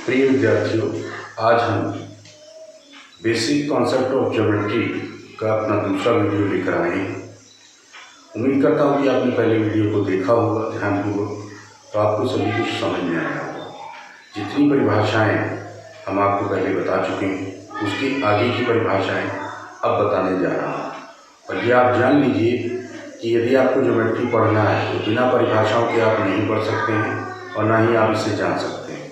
प्रिय विद्यार्थियों, आज हम बेसिक कॉन्सेप्ट ऑफ ज्योमेट्री का अपना दूसरा वीडियो लेकर आए हैं। उम्मीद करता हूँ कि आपने पहले वीडियो को देखा होगा ध्यानपूर्वक, तो आपको सभी कुछ समझ में आया होगा। जितनी परिभाषाएं हम आपको पहले बता चुके हैं, उसकी आगे की परिभाषाएं अब बताने जा रहा हूँ। और ये आप जान लीजिए कि यदि आपको ज्योमेट्री पढ़ना है तो बिना परिभाषाओं के आप नहीं पढ़ सकते हैं और ना ही आप इसे जान सकते हैं।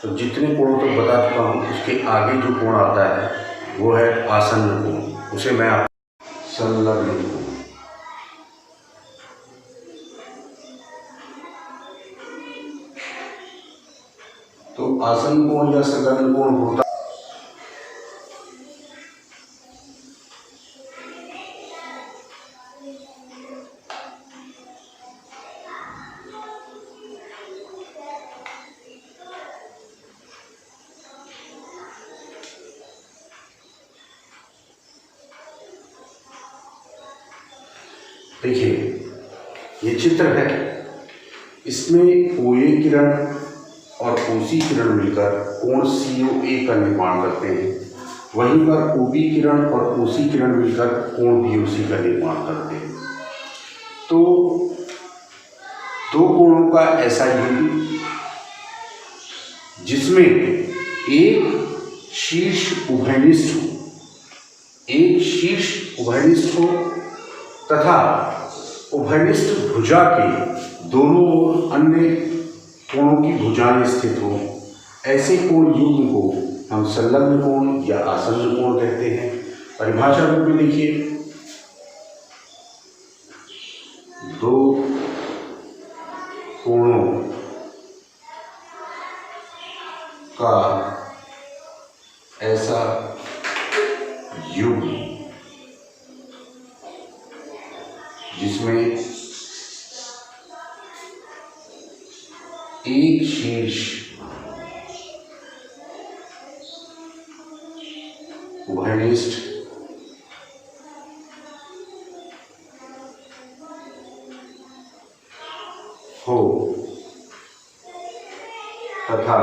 तो जितने कोणों तक बता चुका हूँ, उसके आगे जो कोण आता है वो है आसन्न कोण। उसे मैं आप संलग्न कोण। तो आसन्न कोण या संलग्न कोण होता देखिए, ये चित्र है। इसमें OA किरण और OC किरण मिलकर कोण COA का निर्माण करते हैं। वहीं पर OB किरण और OC किरण मिलकर कोण BOC का निर्माण करते हैं। तो दो कोणों का ऐसा युग्म जिसमें एक शीर्ष उभयनिष्ठ हो तथा उभयनिष्ठ भुजा के दोनों ओर अन्य कोणों की भुजाएं स्थित हों, ऐसे कोण युग्म को हम संलग्न कोण या आसन्न कोण कहते हैं। परिभाषा रूप में देखिए, दो कोणों का ऐसा युग्म जिसमें एक शीर्ष उभयनिष्ठ हो तथा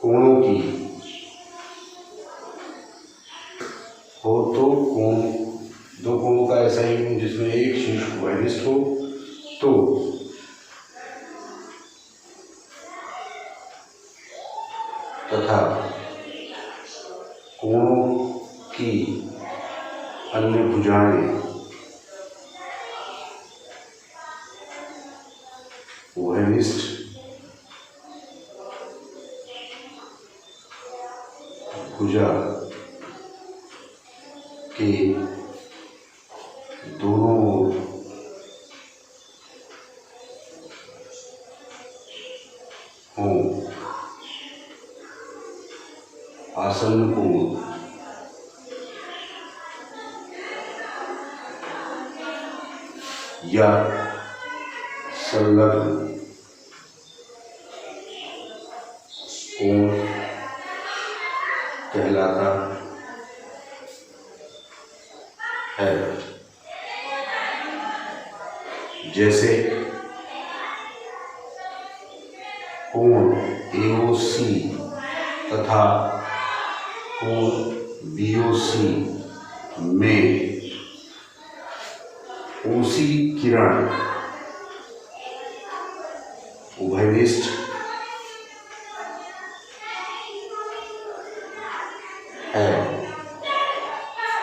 कोणों की हो, तो दो कोणों का ऐसा ही जिसमें एक शीर्ष उभयनिष्ठ हो, तो तथा कोणों की अन्य भुजाएं उभयनिष्ठ भुजा के दोनों ओर हों, आसन्न कोण या संलग्न कोण कहलाता है। जैसे कोण AOC तथा कोण BOC में OC किरण उभयनिष्ठ है,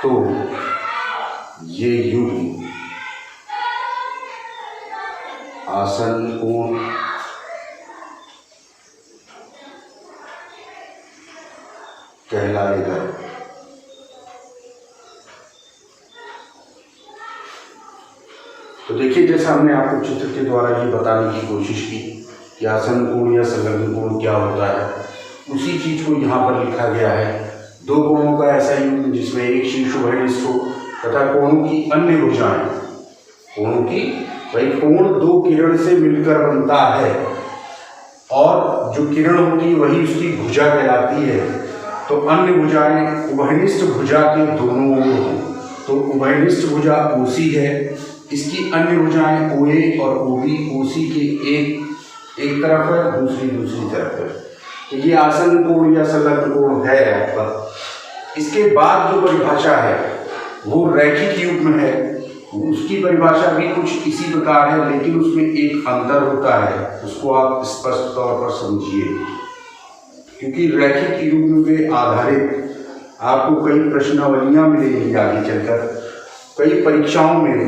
तो ये युग्म आसन्न कोण कहलाएगा। तो देखिए, जैसा हमने आपको चित्र के द्वारा ये बताने की कोशिश की कि आसन्न कोण या संलग्न कोण क्या होता है, उसी चीज को यहाँ पर लिखा गया है। दो कोणों का ऐसा युग्म जिसमें एक शीर्ष उभयनिष्ठ हो तथा कोणों की अन्य भुजाएं, कोणों की भाई कोण दो किरण से मिलकर बनता है और जो किरण होती है वही उसकी भुजा कहलाती है। तो अन्य भुजाएं उभयनिष्ठ भुजा के दोनों ओर हों, तो उभयनिष्ठ भुजा OC है, इसकी अन्य भुजाएं OA और OB OC के एक एक तरफ है, दूसरी तरफ है। तो ये आसन कोण या संलग्न कोण है आपका। इसके बाद जो परिभाषा है वो रैखिक युग्म है। उसकी परिभाषा भी कुछ इसी प्रकार है, लेकिन उसमें एक अंतर होता है, उसको आप स्पष्ट तौर पर समझिए। क्योंकि रैखिक युग्म पे आधारित आपको कई प्रश्नावलियां मिलेंगी आगे चलकर, कई परीक्षाओं में,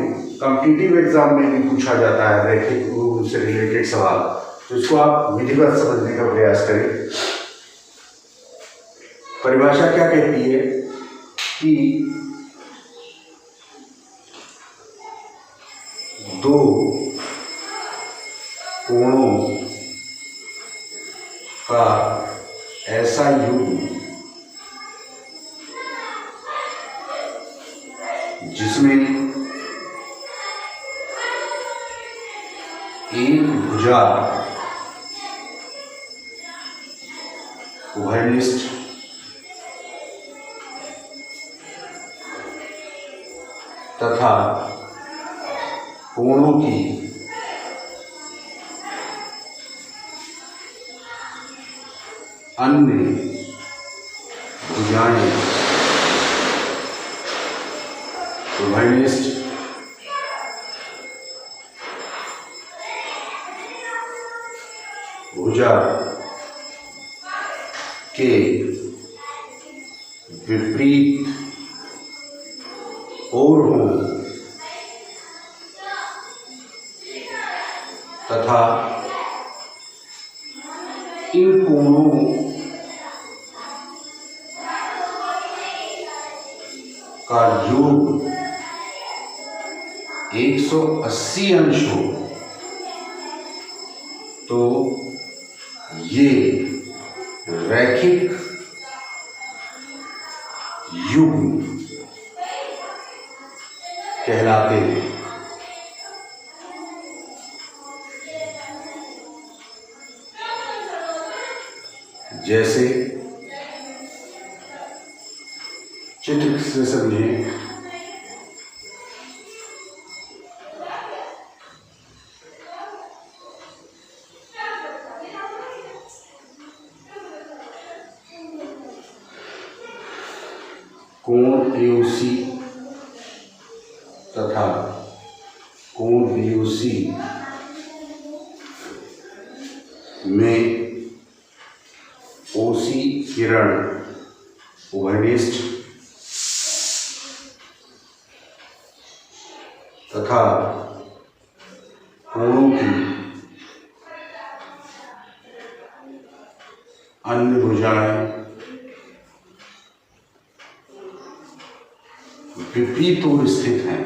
कॉम्पिटिटिव एग्जाम में भी पूछा जाता है रैखिक युग्म से रिलेटेड सवाल। तो इसको आप विधिवत समझने का प्रयास करें। परिभाषा क्या कहती है कि दो कोणों का ऐसा युग्म जिसमें एक भुजा उभयनिष्ठ तथा कोणों की अन्य भुजाएं उभयनिष्ठ भुजा के विपरीत ओर हों तथा इन कोणों का योग 180 अंश हो तो ये रैखिक युग्म कहलाते हैं। जैसे चित्र से समझें, कोण AOC तथा कोण BOC में OC किरण उभयनिष्ठ तथा कोणों की अन्य भुजाएं विपरीत ओर स्थित हैं।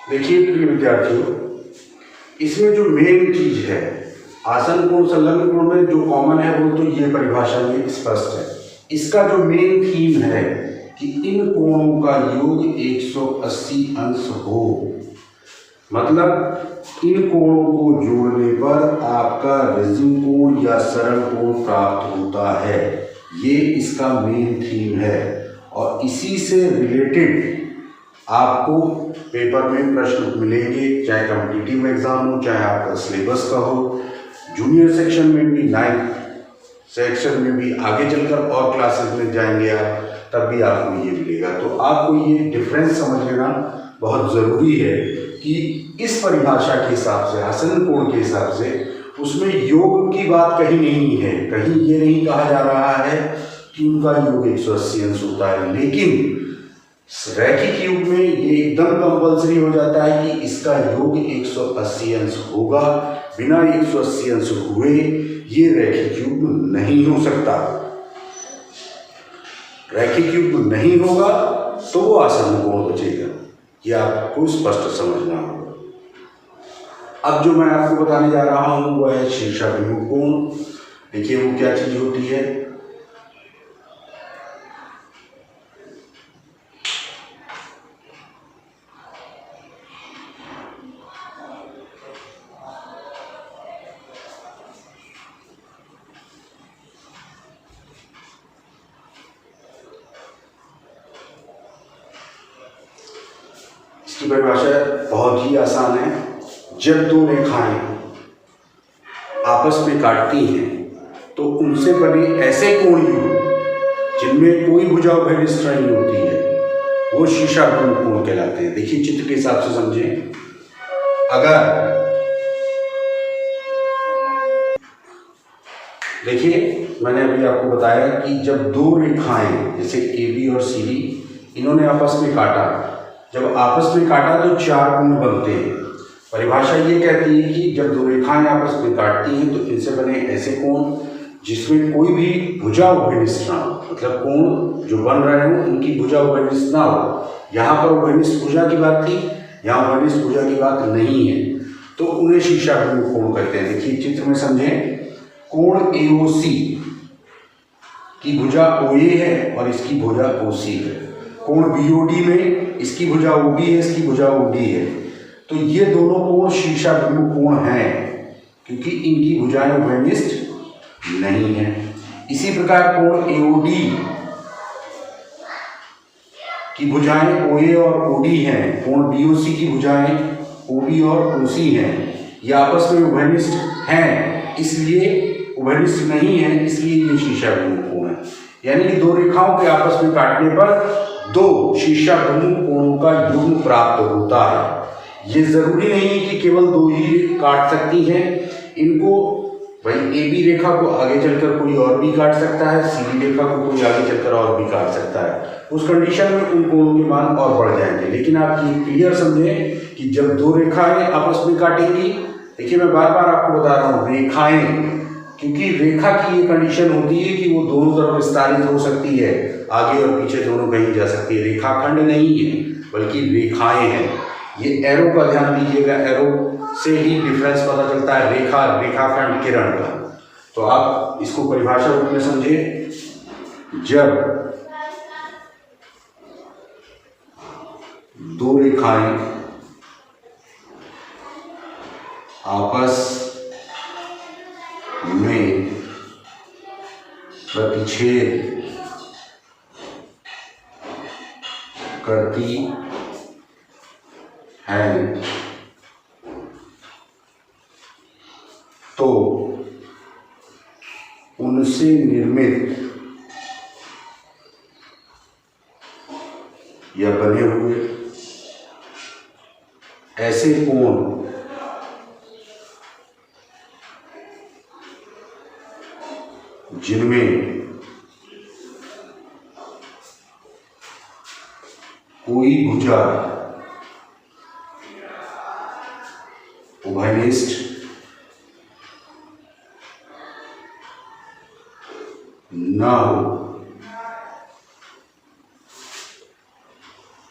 देखिए प्रिय विद्यार्थियों, इसमें जो मेन चीज है, आसन कोण संलग्न कोण में जो कॉमन है वो तो ये परिभाषा में स्पष्ट है। इसका जो मेन थीम है कि इन कोणों का योग 180 अंश हो, मतलब इन कोणों को जोड़ने पर आपका रिजिम कोण या सरल कोण प्राप्त होता है। ये इसका मेन थीम है और इसी से रिलेटेड आपको पेपर में प्रश्न मिलेंगे, चाहे कॉम्पिटिटिव एग्जाम हो, चाहे आपका सिलेबस का हो। जूनियर सेक्शन में भी, 9th सेक्शन में भी, आगे चलकर और क्लासेस में जाएंगे आप, तब भी आपको ये मिलेगा। तो आपको ये डिफरेंस समझ लेना बहुत ज़रूरी है कि इस परिभाषा के हिसाब से, आसन कोण के हिसाब से, उसमें योग की बात कहीं नहीं है। कहीं ये नहीं कहा जा रहा है कि उनका योग 180 अंश होता है, लेकिन रैखिक युग में ये एकदम कंपल्सरी हो जाता है कि इसका योग 180 अंश होगा। बिना 180 अंश हुए ये रैखिक युग नहीं हो सकता। रैखिक युग नहीं होगा तो वो आसन कोण बचेगा। ये आपको स्पष्ट समझना होगा। अब जो मैं आपको बताने जा रहा हूँ वो है शीर्षाभिमुख कोण। देखिए वो क्या चीज होती है। इसकी परिभाषा बहुत ही आसान है। जब दो रेखाएं आपस में काटती हैं तो उनसे बने ऐसे कोण युग्म जिनमें कोई भुजा उभयनिष्ठ नहीं होती है वो शीर्षाभिमुख कोण कहलाते हैं। देखिए चित्र के हिसाब से समझें। अगर देखिए मैंने अभी आपको बताया कि जब दो रेखाएं जैसे AB और CD इन्होंने आपस में काटा, जब आपस में काटा तो चार कोण बनते हैं। परिभाषा ये कहती है कि जब दो रेखाएं आपस में काटती हैं तो इनसे बने ऐसे कोण जिसमें कोई भी भुजा उभयनिष्ठ ना हो, मतलब कोण जो बन रहे हो उनकी भुजा उभयनिष्ठ ना हो। यहाँ पर उभयनिष्ठ भुजा की बात थी, यहाँ उभयनिष्ठ भुजा की बात नहीं है, तो उन्हें शीर्षाभिमुख कोण कहते हैं। देखिए चित्र में समझें। कोण AOC की भुजा OA है और इसकी भुजा OC है। कोण BOD में इसकी भुजा OB है, इसकी भुजा OD है। तो ये दोनों कोण शीर्षाभिमुख कोण हैं क्योंकि इनकी भुजाएं उभयनिष्ठ नहीं है। इसी प्रकार कोण AOD की भुजाएं OA और OD हैं। कोण BOC की भुजाएं OB और OC हैं। ये आपस में उभयनिष्ठ हैं, इसलिए उभयनिष्ठ नहीं है, इसलिए ये शीर्षाभिमुख कोण है। यानी कि दो रेखाओं के आपस में काटने पर दो शीर्षाभिमुख कोणों का युग्म प्राप्त होता है। ये जरूरी नहीं है कि केवल दो ही काट सकती हैं, इनको भाई AB रेखा को आगे चलकर कोई और भी काट सकता है, CD रेखा को कोई आगे चलकर और भी काट सकता है। उस कंडीशन में उन कोणों के मान और बढ़ जाएंगे। लेकिन आप ये क्लियर समझें कि जब दो रेखाएं आपस में काटेंगी, देखिए मैं बार बार आपको बता रहा हूँ रेखाएं, क्योंकि रेखा की ये कंडीशन होती है कि वो दोनों तरफ विस्तारित हो सकती है, आगे और पीछे दोनों कहीं जा सकती है। रेखाखंड नहीं है बल्कि रेखाएं हैं। ये एरो का ध्यान दीजिएगा, एरो से ही डिफरेंस पता चलता है रेखा रेखाखंड किरण का। तो आप इसको परिभाषा रूप में समझिए। जब दो रेखाएं आपस में प्रतिच्छेद करती हैं तो उनसे निर्मित या बने हुए ऐसे कोण जिनमें कोई भुजा उभयनिष्ठ न हो,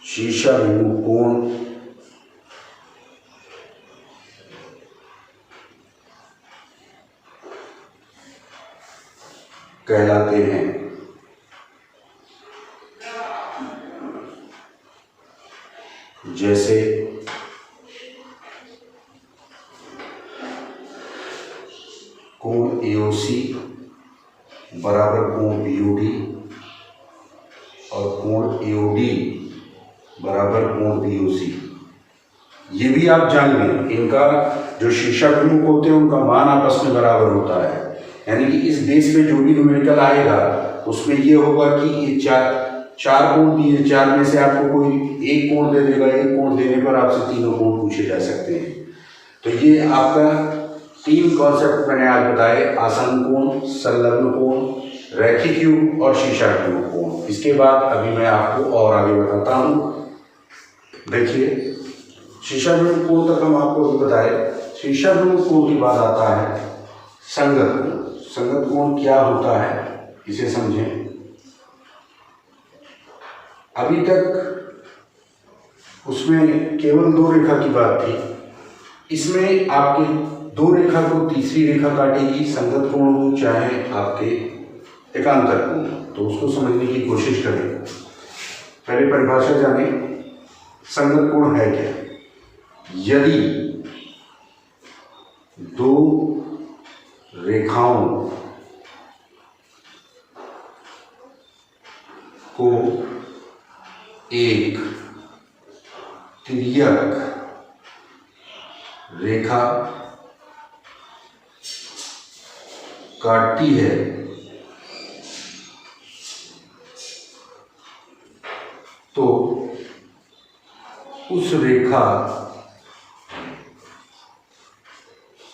शीर्षाभिमुख कोण कहलाते हैं। जैसे कोण AOC बराबर कोण BOD और कोण AOD बराबर कोण BOC। ये भी आप जान लें, इनका जो शीर्षाभिमुख होते हैं उनका मान आपस में बराबर होता है। यानी कि इस बेस में जो भी न्यूमेरिकल आएगा उसमें ये होगा कि ये चार कोण दिए, चार में से आपको कोई एक कोण दे देगा, एक कोण देने पर आपसे तीनों कोण पूछे जा सकते हैं। तो ये आपका तीन कॉन्सेप्ट मैंने आज बताए, आसन कोण, संलग्न कोण, रैखिक युग्म और शीर्षाभिमुख कोण। इसके बाद अभी मैं आपको और आगे बताता हूँ। देखिए शीर्षाभिमुख कोण तक हम आपको अभी बताए। शीर्षाभिमुख कोण के बाद आता है संगत कोण। संगत कोण क्या होता है इसे समझें। अभी तक उसमें केवल दो रेखा की बात थी, इसमें आपके दो रेखा को तीसरी रेखा काटेगी, संगत कोण हो चाहे आपके एकांतर कोण, तो उसको समझने की कोशिश करें। पहले परिभाषा जाने, संगत कोण है क्या। यदि दो रेखाओं को एक तिर्यक रेखा काटती है तो उस रेखा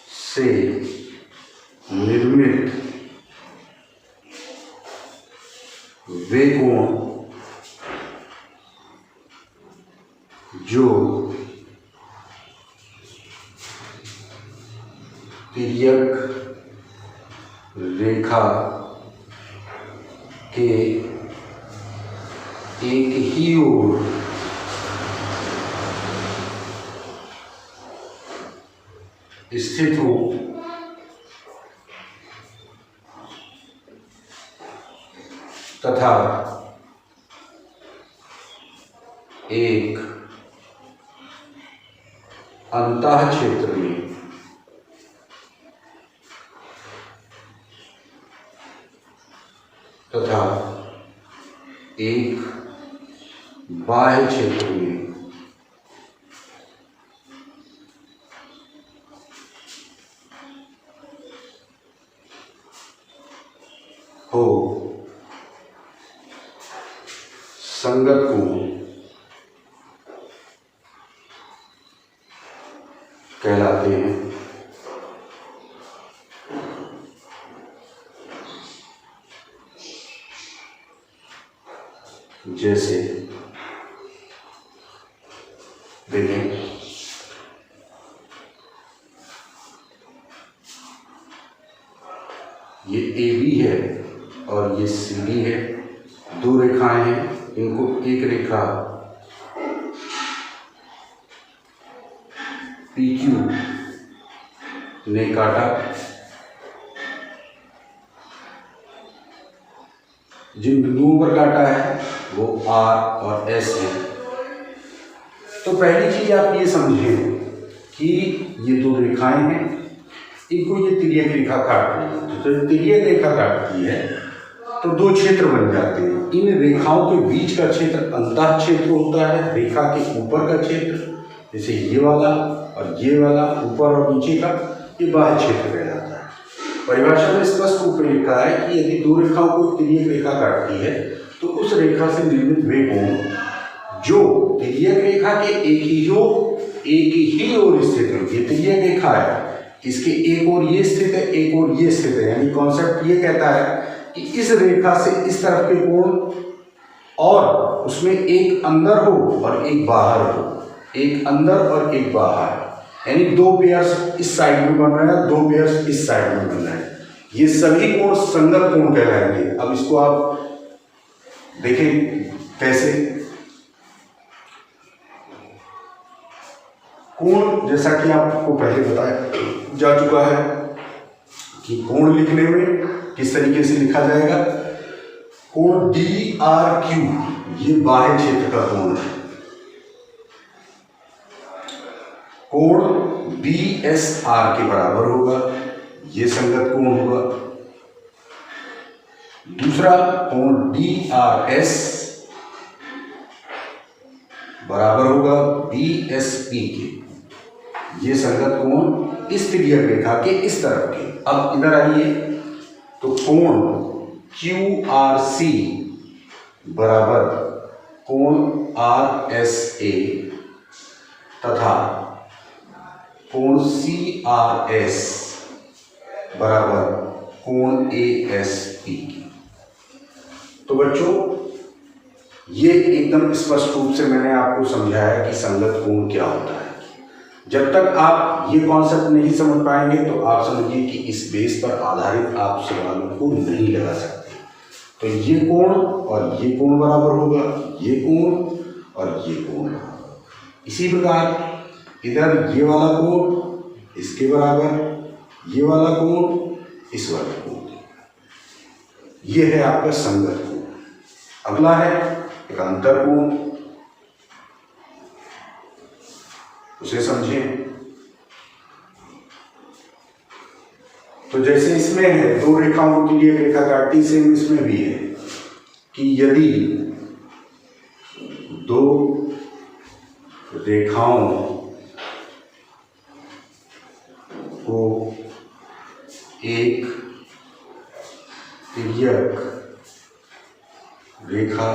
से निर्मित वे कोण जो तिर्यक रेखा के एक ही ओर स्थित हो तथा एक अंतः क्षेत्र में तथा एक बाह्य क्षेत्र में हो संगत कोण कहलाते हैं। जैसे देखें, ये AB है और ये CD है, दो रेखाएं हैं, इनको एक रेखा PQ ने काटा, जिन बिंदुओं पर काटा है वो R और S है। तो पहली चीज आप ये समझें कि ये दो रेखाएं हैं, इनको ये तिर्यक रेखा काट रही है। तो तिर्यक रेखा काटती है तो दो क्षेत्र बन जाते हैं। इन रेखाओं के बीच का क्षेत्र अंतः क्षेत्र होता है, रेखा के ऊपर का क्षेत्र जैसे ये वाला और ये वाला ऊपर और नीचे का ये बाह्य क्षेत्र कहलाता है। परिभाषा में स्पष्ट रूप में लिखा है कि यदि दो रेखाओं को तिर्यक रेखा काटती है तो उस रेखा से निर्मित वे कोण जो तिर्यक रेखा के एक ही ओर स्थित है। ये तिर्यक रेखा है, इसके एक ओर ये स्थित है, एक ओर ये स्थित है। यानी कॉन्सेप्ट ये कहता है कि इस रेखा से इस तरफ के कोण और उसमें एक अंदर हो और एक बाहर हो, एक अंदर और एक बाहर, यानी दो पेयर्स इस साइड में बन रहे हैं, दो पेयर्स इस साइड में बन रहे हैं। ये सभी कोण संगत कोण कहलाएंगे। अब इसको आप देखें कैसे। कोण जैसा कि आपको पहले बताया जा चुका है कि कोण लिखने में किस तरीके से लिखा जाएगा। कोण DRQ ये बाह्य क्षेत्र का कोण है। कोण BSR के बराबर होगा, ये संगत कोण होगा। दूसरा कोण DRS बराबर होगा BSP के, ये संगत कोण इस तिर्यक रेखा के इस तरफ के। अब इधर आइए तो कोण QRC बराबर कोण RSA तथा कोण CRS बराबर कोण ASP। तो बच्चों ये एकदम स्पष्ट रूप से मैंने आपको समझाया कि संगत कोण क्या होता है। जब तक आप ये कॉन्सेप्ट नहीं समझ पाएंगे तो आप समझिए कि इस बेस पर आधारित आप सवालों को नहीं लगा सकते। तो ये कोण और ये कोण बराबर होगा, ये कोण और ये कोण। इसी प्रकार इधर ये वाला कोण इसके बराबर, ये वाला कोण इस वाले कोण। ये है आपका संगत कोण। अगला है एक अंतर कोण, उसे समझें। तो जैसे इसमें है दो रेखाओं के लिए रेखा काटती, सेम इसमें भी है कि यदि दो रेखाओं को एक तिर्यक रेखा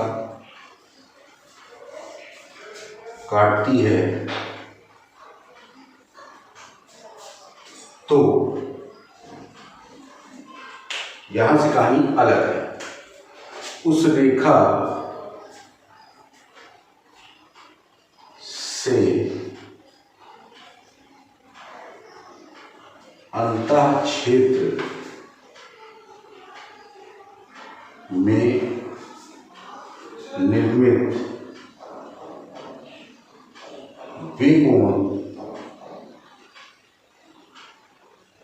काटती है तो यहां से कहानी अलग है। उस रेखा से अंतः क्षेत्र में निर्मित वे कोण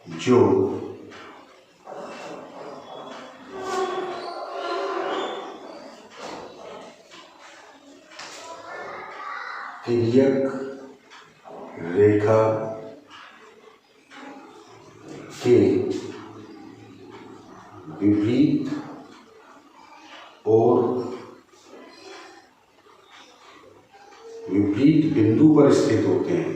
जो तिर्यक रेखा के विपरीत और विपरीत बिंदु पर स्थित होते हैं।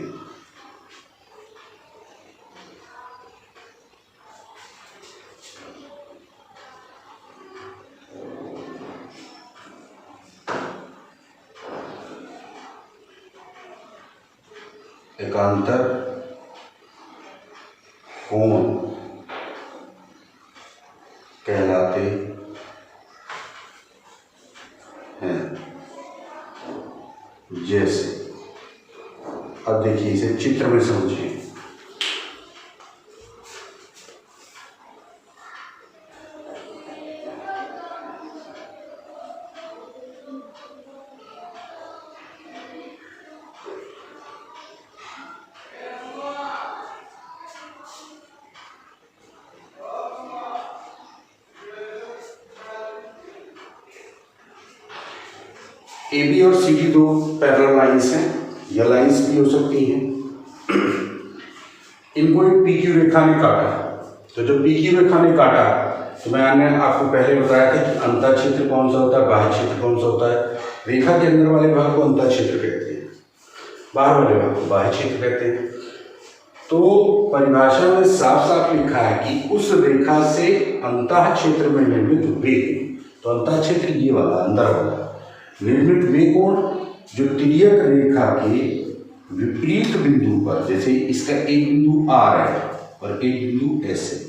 एकांतर कोण कहलाते हैं। जैसे अब देखिए, इसे चित्र में समझिए। AB और CD दो पैरेलल लाइंस हैं, या लाइंस भी हो सकती हैं। इनको एक PQ रेखा ने काटा। तो जब PQ रेखा ने काटा तो मैंने आपको पहले बताया था कि अंतर क्षेत्र कौन सा होता है, बाह्य क्षेत्र कौन सा होता है। रेखा के अंदर वाले भाग को अंतर क्षेत्र कहते हैं, बाहर वाले भाग को बाह्य क्षेत्र कहते हैं। तो परिभाषा में साफ साफ लिखा है कि उस रेखा से अंतः क्षेत्र में निर्मित वे, तो अंतः क्षेत्र ये वाला अंदर वाला निर्मित वे कोण जो तिर्यक रेखा के विपरीत बिंदु पर, जैसे इसका एक बिंदु R है और एक बिंदु S है,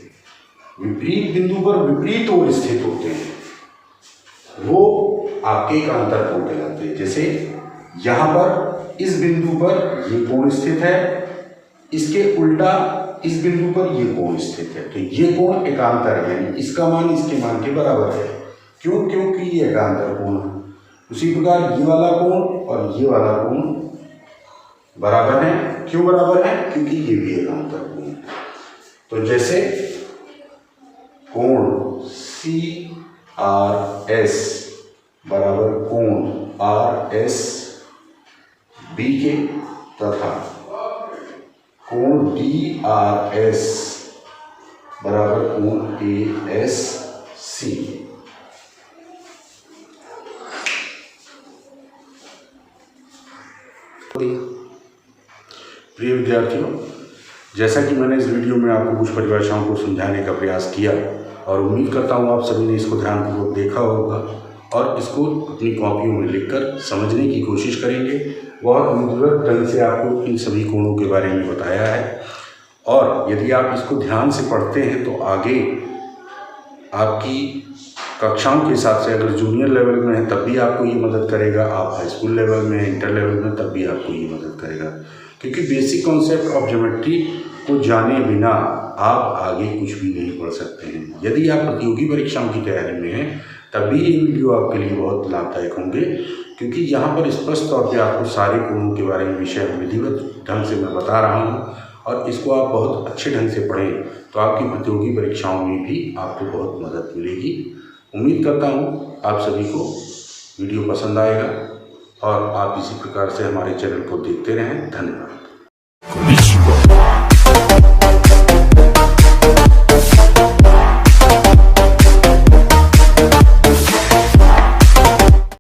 विपरीत बिंदु पर विपरीत ओर स्थित होते हैं, वो आपके एकांतर कोण कहलाते हैं। जैसे यहाँ पर इस बिंदु पर ये कोण स्थित है, इसके उल्टा इस बिंदु पर ये कोण स्थित है, तो ये कोण एकांतर है, यानी इसका मान इसके मान के बराबर है। क्यों? क्योंकि ये एकांतर कोण है। उसी प्रकार ये वाला कोण और ये वाला कोण बराबर है। क्यों बराबर है? क्योंकि ये भी एकांतर कोण है। तो जैसे कोण CRS बराबर कोण RSB के, तथा कोण DRS बराबर कोण ASC। प्रिय विद्यार्थियों, जैसा कि मैंने इस वीडियो में आपको कुछ परिभाषाओं को समझाने का प्रयास किया और उम्मीद करता हूँ आप सभी ने इसको ध्यानपूर्वक देखा होगा और इसको अपनी कॉपियों में लिखकर समझने की कोशिश करेंगे। बहुत विधिवत ढंग से आपको इन सभी कोणों के बारे में बताया है और यदि आप इसको ध्यान से पढ़ते हैं तो आगे आपकी कक्षाओं के हिसाब से, अगर जूनियर लेवल में है तब भी आपको ये मदद करेगा, आप हाई स्कूल लेवल में, इंटर लेवल में तब भी आपको ये मदद करेगा। क्योंकि बेसिक कॉन्सेप्ट ऑफ ज्योमेट्री को जाने बिना आप आगे कुछ भी नहीं पढ़ सकते हैं। यदि आप प्रतियोगी परीक्षाओं की तैयारी में हैं तब भी ये वीडियो आपके लिए बहुत लाभदायक होंगे, क्योंकि यहाँ पर स्पष्ट तौर पर आपको सारे कोणों के बारे में विषय विधिवत ढंग से मैं बता रहा हूँ और इसको आप बहुत अच्छे ढंग से पढ़ें तो आपकी प्रतियोगी परीक्षाओं में भी आपको बहुत मदद मिलेगी। उम्मीद करता हूँ आप सभी को वीडियो पसंद आएगा और आप इसी प्रकार से हमारे चैनल को देखते रहें। धन्यवाद।